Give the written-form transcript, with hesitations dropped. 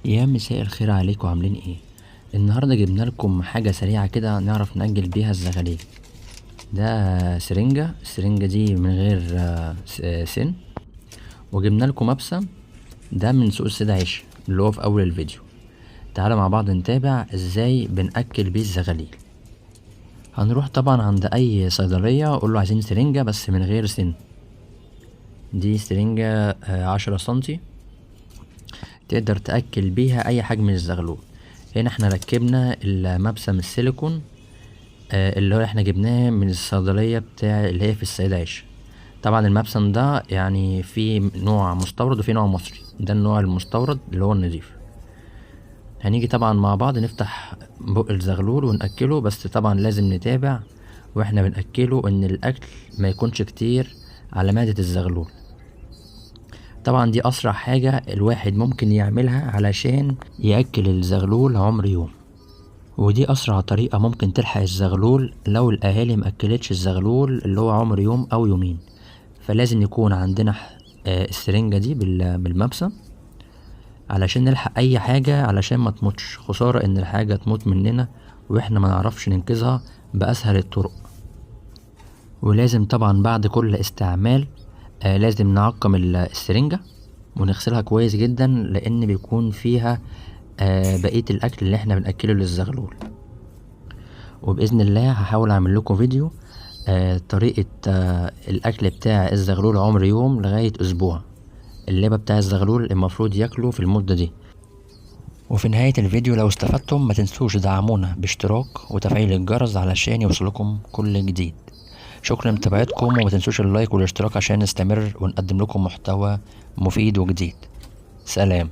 يا مساء الخير عليكم، عاملين ايه؟ النهارده جبنا لكم حاجه سريعه كده نعرف نأجل بيها الزغاليل. ده سرنجه، السرنجه دي من غير سن. وجبنا لكم مبسم، ده من سوق السيد عيش اللي هو في اول الفيديو. تعالوا مع بعض نتابع ازاي بنأكل بيه الزغاليل. هنروح طبعا عند اي صيدليه اقول له عايزين سرنجه بس من غير سن. دي سرنجه 10 سنتي، تقدر تأكل بيها اي حجم من الزغلول. هنا احنا ركبنا المبسم السيليكون اللي هو احنا جبناه من الصيدلية بتاع اللي هي في السيد عيش. طبعا المبسم ده يعني في نوع مستورد وفي نوع مصري، ده النوع المستورد اللي هو النضيف. هنيجي طبعا مع بعض نفتح بق الزغلول ونأكله، بس طبعا لازم نتابع واحنا بنأكله ان الاكل ما يكونش كتير على معدة الزغلول. طبعا دي اسرع حاجة الواحد ممكن يعملها علشان يأكل الزغلول عمر يوم، ودي اسرع طريقة ممكن تلحق الزغلول لو الاهالي مأكلتش الزغلول اللي هو عمر يوم او يومين. فلازم يكون عندنا السرنجة دي بالمبسم علشان نلحق اي حاجة، علشان ما تموتش. خسارة ان الحاجة تموت مننا واحنا ما نعرفش ننقذها باسهل الطرق. ولازم طبعا بعد كل استعمال لازم نعقم السرنجة ونغسلها كويس جدا، لان بيكون فيها بقية الاكل اللي احنا بنأكله للزغلول. وبإذن الله هحاول اعمل لكم فيديو طريقة الاكل بتاع الزغلول عمر يوم لغاية اسبوع. اللعبة بتاع الزغلول المفروض ياكلوا في المدة دي. وفي نهاية الفيديو لو استفدتم ما تنسوش دعمونا باشتراك وتفعيل الجرس علشان يوصلكم كل جديد. شكرا لمتابعتكم، وما تنسوش اللايك والاشتراك عشان نستمر ونقدم لكم محتوى مفيد وجديد. سلام.